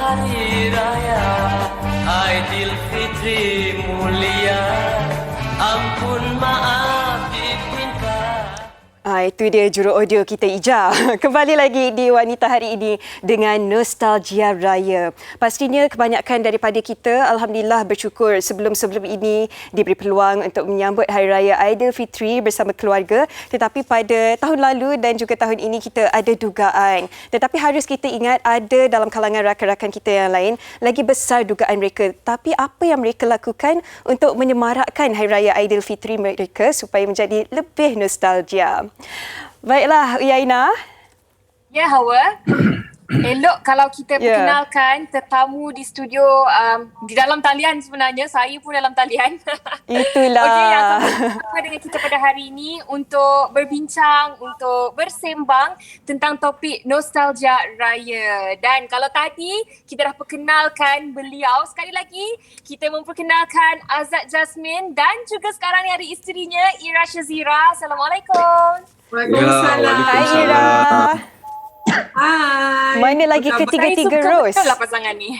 Hari Raya Aidilfitri mulia, ampun maaf diminta. Itu dia juru audio kita Ija. Kembali lagi di Wanita hari ini dengan Nostalgia Raya. Pastinya kebanyakan daripada kita alhamdulillah bersyukur sebelum-sebelum ini diberi peluang untuk menyambut Hari Raya Aidilfitri bersama keluarga. Tetapi pada tahun lalu dan juga tahun ini kita ada dugaan. Tetapi harus kita ingat ada dalam kalangan rakan-rakan kita yang lain lagi besar dugaan mereka. Tapi apa yang mereka lakukan untuk menyemarakkan Hari Raya Aidilfitri mereka supaya menjadi lebih nostalgia. Baiklah, Uyaina. Ya, Hawa. Elok kalau kita perkenalkan tetamu di studio di dalam talian sebenarnya. Saya pun dalam talian. Itulah. Okey, yang akan bersama dengan kita pada hari ini untuk berbincang, untuk bersembang tentang topik nostalgia raya. Dan kalau tadi kita dah perkenalkan beliau, sekali lagi kita memperkenalkan Azad Jasmine dan juga sekarang ni ada isterinya Ira Shazira. Assalamualaikum. Waalaikumsalam. Hai Ira. Hai. Mana lagi ketiga-tiga Rose? Betul lah pasangan ni.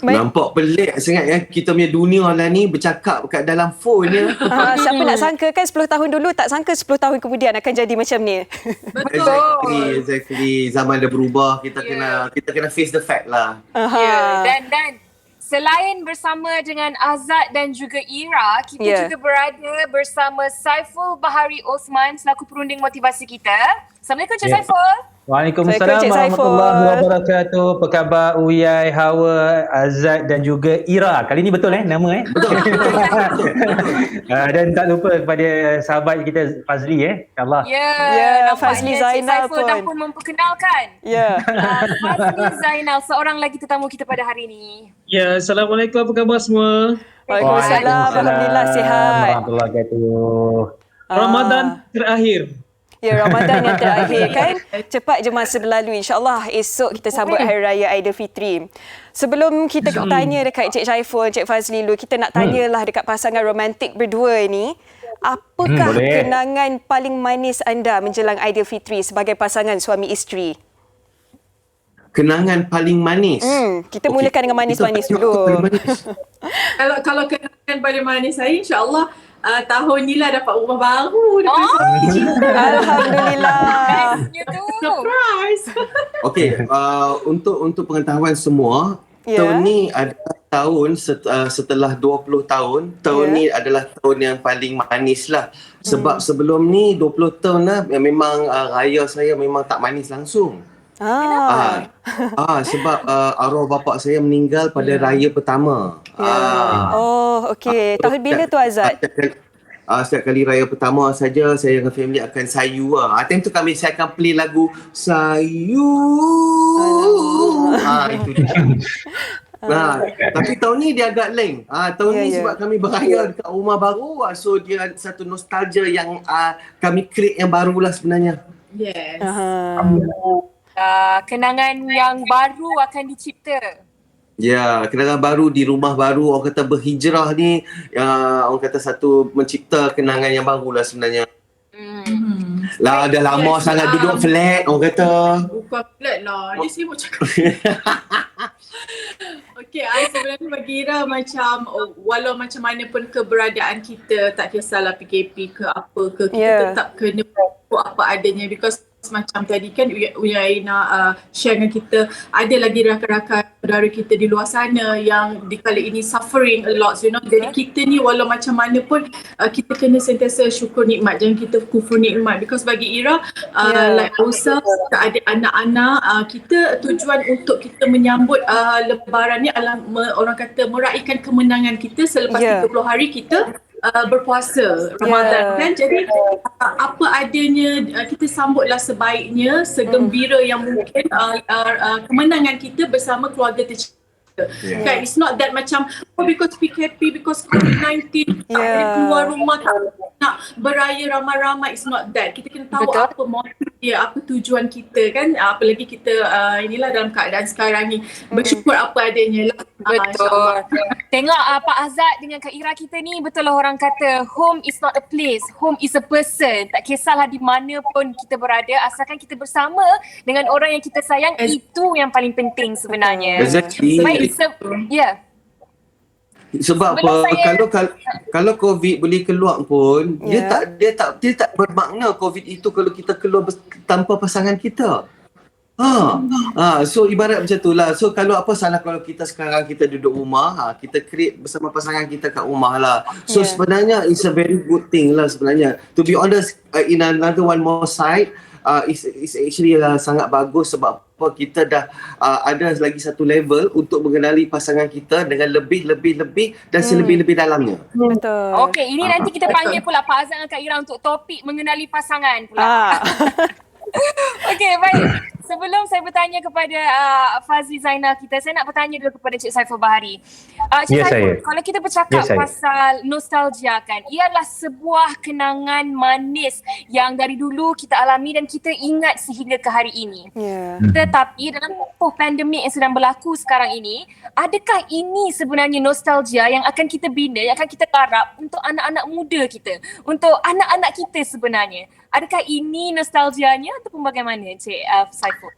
Nampak pelik sangat ya. Kita punya dunia lah ni bercakap kat dalam phone je. Siapa nak sangka kan 10 tahun dulu, tak sangka 10 tahun kemudian akan jadi macam ni. Exactly. Zaman dah berubah. Kita kena face the fact lah. Ya, dan selain bersama dengan Azad dan juga Ira, kita juga berada bersama Saiful Bahari Osman selaku perunding motivasi kita. Assalamualaikum Cik Saiful. Cik Waalaikumsalam Saiful. warahmatullahi wabarakatuh. Apa khabar Uyai, Hawa, Azad dan juga Ira. Kali ni betul nama Betul. Dan tak lupa kepada sahabat kita Fazli InsyaAllah. Ya, Nampaknya Fazli Cik Zainal Saiful dah pun memperkenalkan. Ya. Fazli Zainal, seorang lagi tetamu kita pada hari ini. Ya, Assalamualaikum, apa khabar semua? Waalaikumsalam. Alhamdulillah sihat. Warahmatullahi wabarakatuh. Ramadan terakhir. Ya, Ramadan yang terakhir kan. Cepat je masa berlalu. InsyaAllah esok kita sambut Hari Raya Aidilfitri. Sebelum kita tanya dekat Cik Saiful, Cik Fazli dulu, kita nak tanyalah dekat pasangan romantik berdua ni. Apakah kenangan paling manis anda menjelang Aidilfitri sebagai pasangan suami isteri? Kenangan paling manis. Kita mulakan dengan manis-manis dulu. Kalau kenangan paling manis saya, insyaAllah tahun ni lah dapat rumah baru. Alhamdulillah. Bestnya tu. Surprise. Okey, untuk pengetahuan semua, tahun ni adalah tahun setelah 20 tahun. Tahun ni adalah tahun yang paling manis lah. Sebab sebelum ni 20 tahun lah memang raya saya memang tak manis langsung. Sebab arwah bapa saya meninggal pada raya pertama. Oh, okey. Tahun bila tu Azad? Setiap kali raya pertama saja saya dengan family akan sayu. Time tu saya akan play lagu Sayu. Itu dia. Tapi tahun ni dia agak lain. Tahun ni sebab kami beraya dekat rumah baru, so dia satu nostalgia yang kami create yang barulah sebenarnya. Yes. Kenangan yang baru akan dicipta. Ya, kenangan baru di rumah baru, orang kata berhijrah ni, orang kata satu mencipta kenangan yang barulah sebenarnya. Lah dah lama sangat duduk flat, orang kata. Bukan flat lah, dia sibuk cakap. Okey, sebenarnya bagi Ira macam walau macam mana pun keberadaan kita, tak kisahlah PKP ke apa ke, kita tetap kena buat apa adanya, because macam tadi kan Uyaina share dengan kita, ada lagi rakan-rakan saudara kita di luar sana yang di kala ini suffering a lot, jadi kita ni walau macam mana pun kita kena sentiasa syukur nikmat, jangan kita kufur nikmat, because bagi Ira like ourselves, kita ada anak-anak, kita tujuan untuk kita menyambut lebaran ni adalah orang kata meraihkan kemenangan kita selepas 30 hari kita berpuasa Ramadan kan. Jadi apa adanya kita sambutlah sebaiknya, segembira yang mungkin kemenangan kita bersama keluarga tercinta. Kan, it's not that macam because PKP, because COVID-19 tak boleh keluar rumah, tak nak beraya ramai-ramai, it's not that. Kita kena tahu apa motif apa tujuan kita kan, apalagi kita inilah dalam keadaan sekarang ni, bersyukur apa adanya lah. Betul. Tengok Pak Azad dengan Kak Ira kita ni, betul lah orang kata home is not a place, home is a person. Tak kisahlah di mana pun kita berada, asalkan kita bersama dengan orang yang kita sayang, itu yang paling penting sebenarnya. Exactly. Baik, ya. Sebab kalau COVID boleh keluar pun, dia tak bermakna COVID itu kalau kita keluar tanpa pasangan kita. So ibarat macam tu lah. So kalau apa salah kalau kita sekarang kita duduk rumah, kita create bersama pasangan kita kat rumah lah. So sebenarnya it's a very good thing lah sebenarnya. To be honest, in another one more side, it's actually sangat bagus sebab apa, kita dah ada lagi satu level untuk mengenali pasangan kita dengan lebih dan selebih-lebih dalamnya. Betul. Okey, ini nanti kita panggil pula Pak Azad dan Kak Ira untuk topik mengenali pasangan pula. Okey, baik. Sebelum saya bertanya kepada Fazli Zainal kita, saya nak bertanya dulu kepada Cik Saiful Bahari. Cik Saiful, kalau kita bercakap pasal nostalgia kan, ia adalah sebuah kenangan manis yang dari dulu kita alami dan kita ingat sehingga ke hari ini. Tetapi dalam tempoh pandemik yang sedang berlaku sekarang ini, adakah ini sebenarnya nostalgia yang akan kita bina, yang akan kita garap untuk anak-anak muda kita, untuk anak-anak kita sebenarnya? Adakah ini nostalgianya ataupun bagaimana Cik Saiful?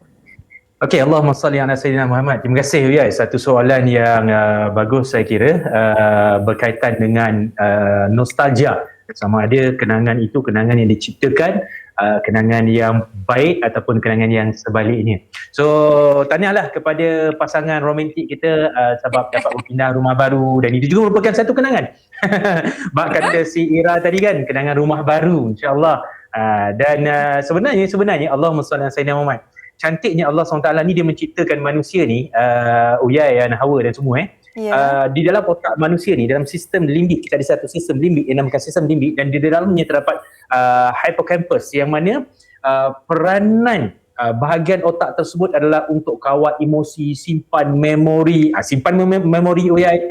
Okey, Allahumma salli ala Sayyidina Muhammad. Terima kasih Uyai. Satu soalan yang bagus saya kira, berkaitan dengan nostalgia. Sama ada kenangan itu kenangan yang diciptakan, kenangan yang baik ataupun kenangan yang sebaliknya. So, tanyalah kepada pasangan romantik kita sebab dapat berpindah rumah baru, dan itu juga merupakan satu kenangan. Bak kata si Ira tadi kan, kenangan rumah baru insya-Allah. Dan sebenarnya Allahumma salli ala Sayyidina Muhammad. Cantiknya Allah SWT ni, dia menciptakan manusia ni, Uyai dan Hawa dan semua di dalam otak manusia ni, dalam sistem limbik, kita ada satu sistem limbik yang namakan sistem limbik, dan di dalamnya terdapat hippocampus yang mana peranan bahagian otak tersebut adalah untuk kawal emosi, simpan memori, memori Uyai,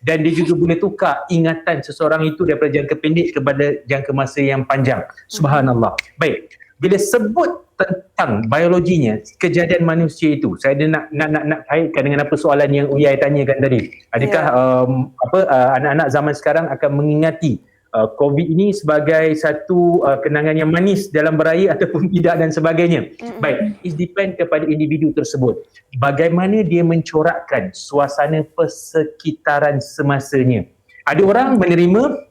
dan dia juga boleh tukar ingatan seseorang itu daripada jangka pendek kepada jangka masa yang panjang. Subhanallah. Baik, bila sebut tentang biologinya, kejadian manusia itu, saya ada nak kaitkan dengan apa soalan yang Uyai tanyakan tadi. Adakah anak-anak zaman sekarang akan mengingati COVID ini sebagai satu kenangan yang manis dalam beraya ataupun tidak dan sebagainya? Baik, it depend kepada individu tersebut. Bagaimana dia mencorakkan suasana persekitaran semasanya. Ada orang menerima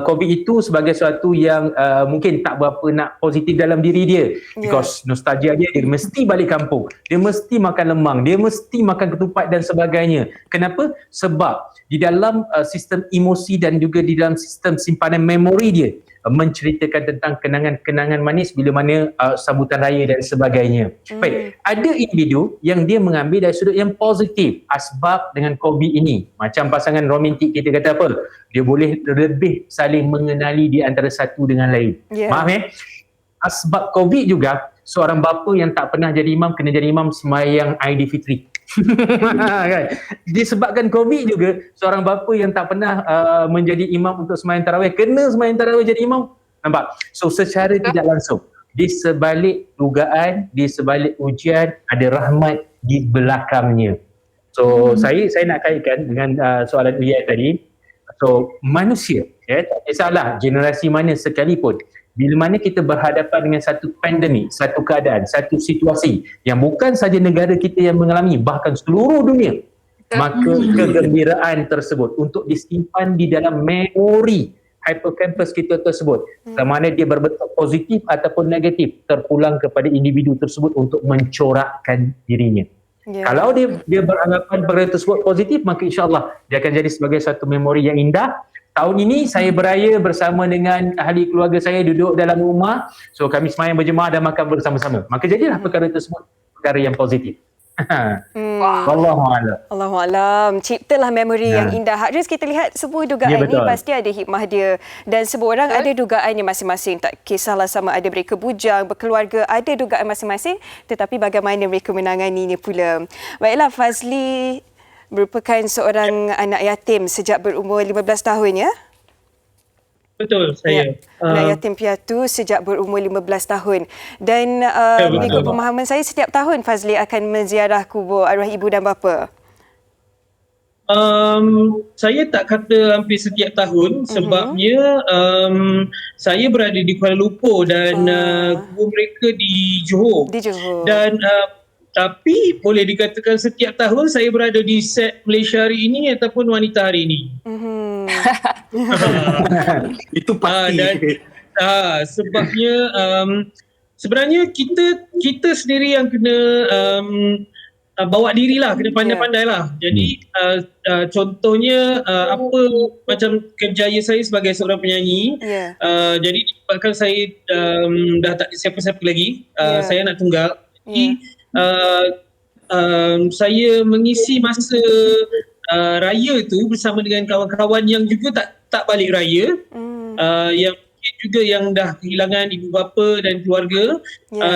COVID itu sebagai sesuatu yang mungkin tak berapa nak positif dalam diri dia, because nostalgia dia mesti balik kampung, dia mesti makan lemang, dia mesti makan ketupat dan sebagainya. Kenapa? Sebab di dalam sistem emosi dan juga di dalam sistem simpanan memori dia menceritakan tentang kenangan-kenangan manis bila mana sambutan raya dan sebagainya. Baik, ada individu yang dia mengambil dari sudut yang positif asbab dengan COVID ini. Macam pasangan romantik kita kata apa? Dia boleh lebih saling mengenali di antara satu dengan lain. Maaf asbab COVID juga, seorang bapa yang tak pernah jadi imam kena jadi imam sembahyang Aidilfitri. Kan? Disebabkan COVID juga, seorang bapa yang tak pernah menjadi imam untuk sembahyang tarawih kena sembahyang tarawih jadi imam. Nampak? So secara tidak langsung, di sebalik dugaan, di sebalik ujian, ada rahmat di belakangnya. So saya nak kaitkan dengan soalan Uyai tadi. So manusia, tak kisahlah generasi mana sekalipun, bila mana kita berhadapan dengan satu pandemik, satu keadaan, satu situasi yang bukan saja negara kita yang mengalami, bahkan seluruh dunia, maka kegembiraan tersebut untuk disimpan di dalam memori hippocampus kita tersebut, sama ada dia berbentuk positif ataupun negatif, terpulang kepada individu tersebut untuk mencorakkan dirinya. Kalau dia beranggapan perkara tersebut positif, maka insya-Allah dia akan jadi sebagai satu memori yang indah. Tahun ini saya beraya bersama dengan ahli keluarga saya, duduk dalam rumah. So kami sembahyang berjemaah dan makan bersama-sama. Maka jadilah perkara tersebut perkara yang positif. Wallahualam. Allahualam. Ciptalah memori yang indah. Haris, kita lihat sebuah dugaan ni pasti ada hikmah dia. Dan semua orang ada dugaannya masing-masing. Tak kisahlah sama ada mereka bujang, berkeluarga, ada dugaan masing-masing. Tetapi bagaimana mereka menanganinya pula. Baiklah, Fazli merupakan seorang anak yatim sejak berumur 15 tahun ya? Betul, saya. Anak yatim piatu sejak berumur 15 tahun. Dan mengikut pemahaman saya, setiap tahun Fazli akan menziarah kubur arwah ibu dan bapa. Saya tak kata hampir setiap tahun sebabnya saya berada di Kuala Lumpur dan kubur mereka di Johor. Di Johor. Dan tapi boleh dikatakan setiap tahun saya berada di set Malaysia hari ini ataupun wanita hari ini. Itu pasti. Dan sebabnya sebenarnya kita sendiri yang kena bawa diri lah, kena pandai-pandai lah. Jadi contohnya apa macam kerjaya saya sebagai seorang penyanyi. Jadi disebabkan saya dah tak ada siapa-siapa lagi, saya nak tunggal. Jadi saya mengisi masa raya tu bersama dengan kawan-kawan yang juga tak balik raya, yang juga yang dah kehilangan ibu bapa dan keluarga.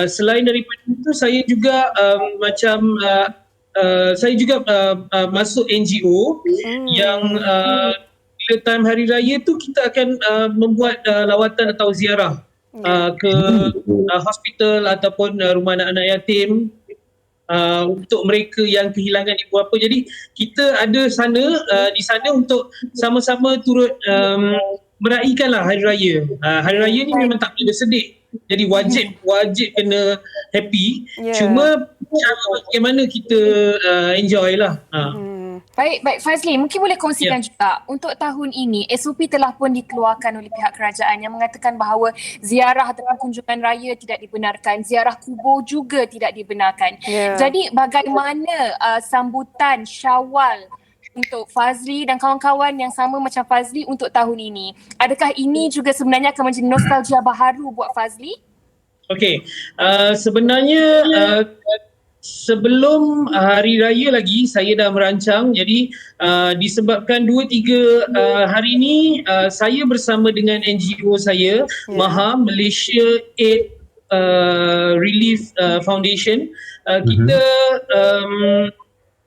Selain daripada itu, saya juga saya juga masuk NGO yang bila time hari raya tu kita akan membuat lawatan atau ziarah ke hospital ataupun rumah anak-anak yatim untuk mereka yang kehilangan ibu bapa. Jadi kita ada di sana untuk sama-sama turut meraihkanlah hari raya. Hari raya ni memang tak boleh bersedih. Jadi wajib kena happy. Cuma cara bagaimana kita enjoy lah. Baik Fazli, mungkin boleh kongsikan juga untuk tahun ini SOP telah pun dikeluarkan oleh pihak kerajaan yang mengatakan bahawa ziarah ataupun kunjungan raya tidak dibenarkan, ziarah kubur juga tidak dibenarkan. Jadi bagaimana sambutan Syawal untuk Fazli dan kawan-kawan yang sama macam Fazli untuk tahun ini? Adakah ini juga sebenarnya akan menjadi nostalgia baharu buat Fazli? Okey, sebenarnya sebelum hari raya lagi saya dah merancang. Jadi disebabkan 2-3 hari ini saya bersama dengan NGO saya, MAHA, Malaysia Aid Relief Foundation, kita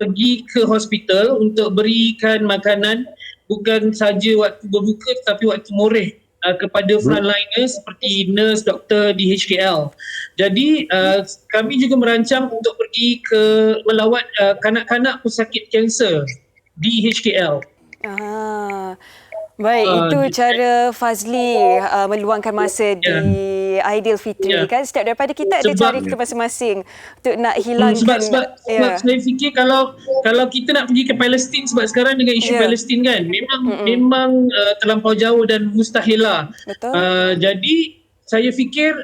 pergi ke hospital untuk berikan makanan bukan saja waktu berbuka tetapi waktu moreh kepada frontliners seperti nurse, doktor di HKL. Jadi kami juga merancang untuk pergi ke melawat kanak-kanak pesakit kanser di HKL. Baik, itu cara Fazli meluangkan masa di Aidilfitri kan. Setiap daripada kita ada cara kita masing-masing untuk nak hilangkan. Sebab saya fikir kalau kita nak pergi ke Palestin, sebab sekarang dengan isu Palestin kan memang terlampau jauh dan mustahil lah. Jadi saya fikir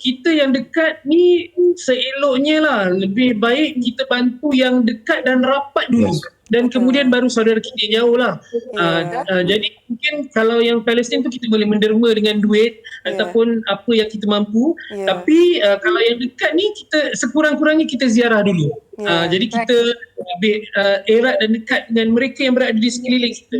kita yang dekat ni seeloknya lah lebih baik kita bantu yang dekat dan rapat dulu. Dan kemudian baru saudara kita jauh lah. Jadi mungkin kalau yang Palestin tu kita boleh menderma dengan duit ataupun apa yang kita mampu. Tapi kalau yang dekat ni kita sekurang-kurangnya kita ziarah dulu. Jadi kita lebih erat dan dekat dengan mereka yang berada di sekeliling kita.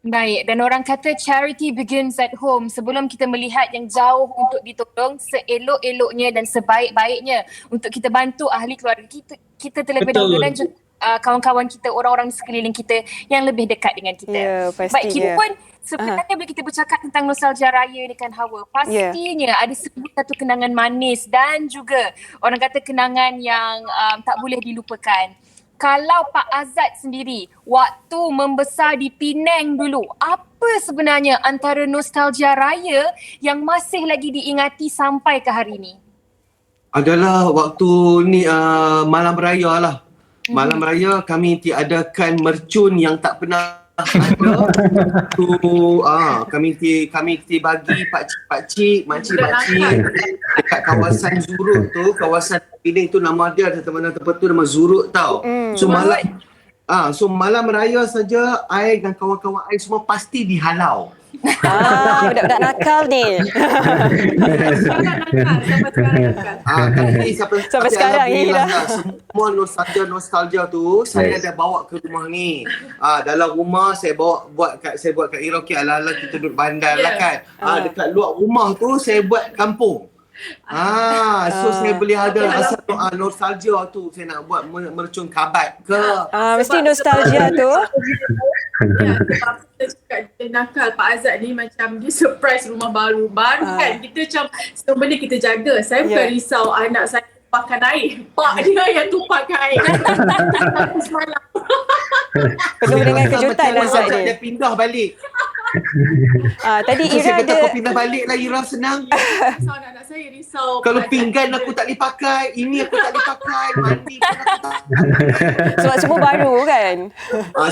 Baik, dan orang kata charity begins at home. Sebelum kita melihat yang jauh untuk ditolong, seelok-eloknya dan sebaik-baiknya untuk kita bantu ahli keluarga kita terlebih dahulu dan juga kawan-kawan kita, orang-orang di sekeliling kita yang lebih dekat dengan kita. Baik, kita pun sebenarnya bila kita bercakap tentang nostalgia raya ni kan Hawa, pastinya ada satu kenangan manis dan juga orang kata kenangan yang tak boleh dilupakan. Kalau Pak Azad sendiri waktu membesar di Penang dulu, apa sebenarnya antara nostalgia raya yang masih lagi diingati sampai ke hari ini? Adalah waktu ni malam raya lah. Malam raya kami tiadakan mercun yang tak pernah ada. Kami bagi pakcik, makcik dekat kawasan Zurut tu, kawasan Penang tu nama dia ada tempat tu nama Zurut tau. So malam raya saja I dan kawan-kawan I semua pasti dihalau. Budak-budak nakal ni. Sampai sekarang semua nostalgia tu saya dah bawa ke rumah ni. Dalam rumah saya buat kat Iroki ala-ala kita duduk bandar lah kan. Dekat luar rumah tu saya buat kampung. So saya boleh ada asal nostalgia tu saya nak buat mercun kabat ke. Mesti nostalgia tu. Ya, sebab kita cakap dia nakal, Pak Azad ni macam dia surprise rumah baru. Kan, kita macam semua benda kita jaga. Saya bukan risau anak saya tumpahkan air. Pak dia yang tumpahkan air. Semalam. Penuh dengan kejutan Azad ni. Dia pindah balik. Tadi So, Ira saya kata ada... kau pindah balik lah Ira, senang. Risau anak saya, risau. Kalau pinggan aku tak boleh pakai, ini aku tak boleh pakai, mandi pun aku tak. Sebab semua baru kan.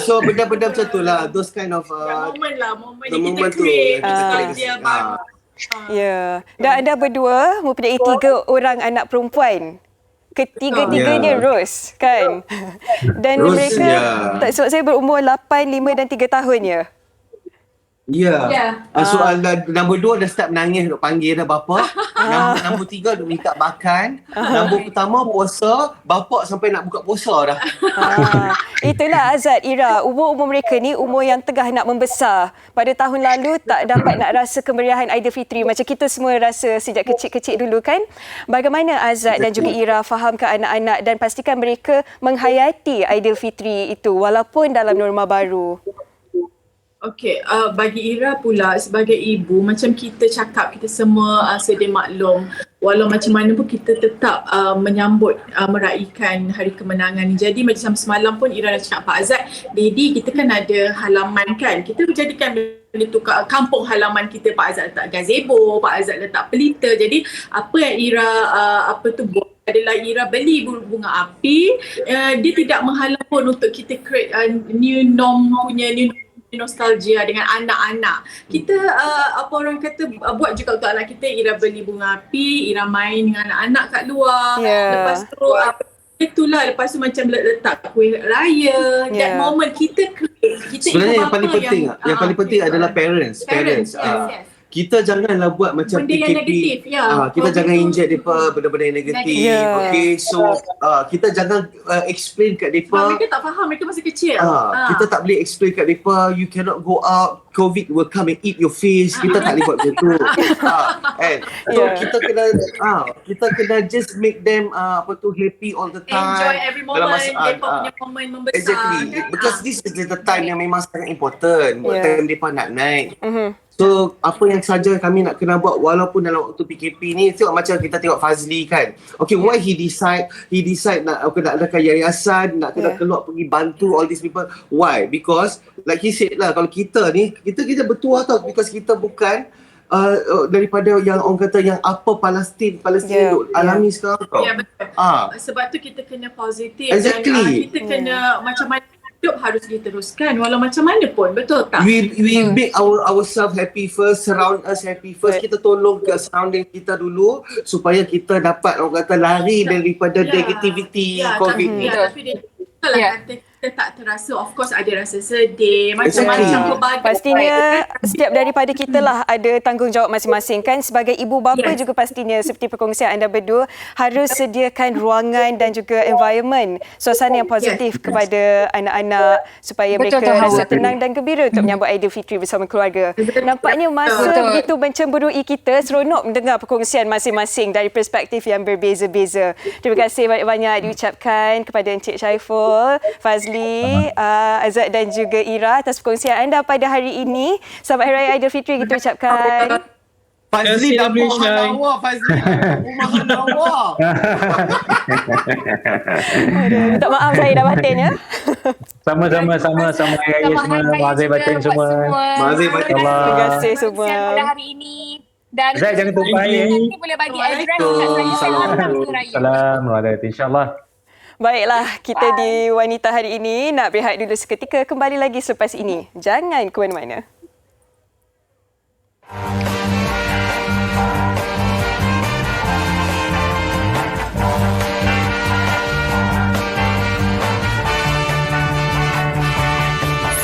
So benda-benda macam tu lah, those kind of Moment the yang kita moment tu, create. kita create Dia baru. Ya. Dan anda berdua mempunyai 3 orang anak perempuan. Ketiga-tiganya Rose kan. Dan Rose, mereka sebab saya berumur 8, 5 dan 3 tahun ya. Ya. Soalan nombor 2 dah start menangis duk panggil dah bapa. Nombor 3 duk minta makan. Nombor pertama puasa, bapa sampai nak buka puasa dah. Itulah Azad, Ira, umur mereka ni umur yang tengah nak membesar. Pada tahun lalu tak dapat nak rasa kemeriahan Aidilfitri macam kita semua rasa sejak kecil-kecil dulu kan. Bagaimana Azad dan juga Ira fahamkan anak-anak dan pastikan mereka menghayati Aidilfitri itu walaupun dalam norma baru? Okey, bagi Ira pula sebagai ibu, macam kita cakap, kita semua sedia maklum, walau macam mana pun kita tetap menyambut, meraihkan hari kemenangan ni. Jadi macam semalam pun Ira dah cakap, Pak Azad, Daddy kita kan ada halaman kan, kita menjadikan benda tu kampung halaman kita. Pak Azad letak gazebo, Pak Azad letak pelita. Jadi apa yang Ira buat adalah Ira beli bunga api. Dia tidak menghalang pun untuk kita create new norm punya new nostalgia dengan anak-anak. Kita apa orang kata buat juga untuk anak kita. Ira beli bunga api, Ira main dengan anak-anak kat luar. Lepas tu itulah, lepas tu macam letak kuih raya. That moment kita create. Sebenarnya yang paling penting adalah parents. Yes. Kita janganlah buat macam benda yang negatif, kita jangan inject mereka benda-benda yang negatif. Okay, so kita jangan explain kat mereka. Mereka tak faham, mereka masih kecil. Kita tak boleh explain kat mereka, you cannot go out, COVID will come and eat your face. Kita tak boleh buat macam tu. So kita kena just make them happy all the time. Enjoy every moment, mereka punya moment membesar. Exactly, kan? because this is the time yang memang sangat important buat time mereka nak naik. So apa yang saja kami nak kena buat walaupun dalam waktu PKP ni, tengok macam kita tengok Fazli kan. Okay, why he decide nak adakan yayasan, nak kena keluar pergi bantu all these people. Why? Because like he said lah, kalau kita ni kita bertuah tau, because kita bukan daripada yang orang kata yang apa Palestin alami sekarang tau. Ya, betul. Sebab tu kita kena positif. Exactly. Dan kita kena macam mana hidup harus diteruskan walau macam mana pun, betul tak? We make ourselves happy first, surround us happy first. Kita tolong ke surrounding kita dulu supaya kita dapat orang kata lari daripada negativity COVID ni. Tapi dia kalau kata kita tak terasa, of course ada rasa sedih, macam-macam pelbagai. Pastinya setiap daripada kita lah ada tanggungjawab masing-masing kan. Sebagai ibu bapa juga pastinya seperti perkongsian anda berdua harus sediakan ruangan dan juga environment, suasana yang positif kepada anak-anak supaya mereka rasa tenang dan gembira untuk menyambut Aidilfitri bersama keluarga. Nampaknya masa begitu mencemburui kita, seronok mendengar perkongsian masing-masing dari perspektif yang berbeza-beza. Terima kasih banyak-banyak diucapkan kepada Encik Syaiful, Fazli, Azad dan juga Ira atas perkongsian anda pada hari ini. Selamat Hari Raya Aidilfitri kita ucapkan. Fazli dah mohon awak, Fazli. Mohon awak. Minta maaf saya dah batin ya. Sama-sama Hari Raya semua. Mazir batin semua. Mazir batin. Terima kasih semua. Pada hari ini. Dan Zai, jangan lupa ya. nanti boleh bagi address kat saya. Assalamualaikum. InsyaAllah. Baiklah, kita di Wanita hari ini nak berehat dulu seketika. Kembali lagi selepas ini. Jangan ke mana-mana.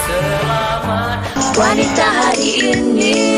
Selamat Wanita hari ini.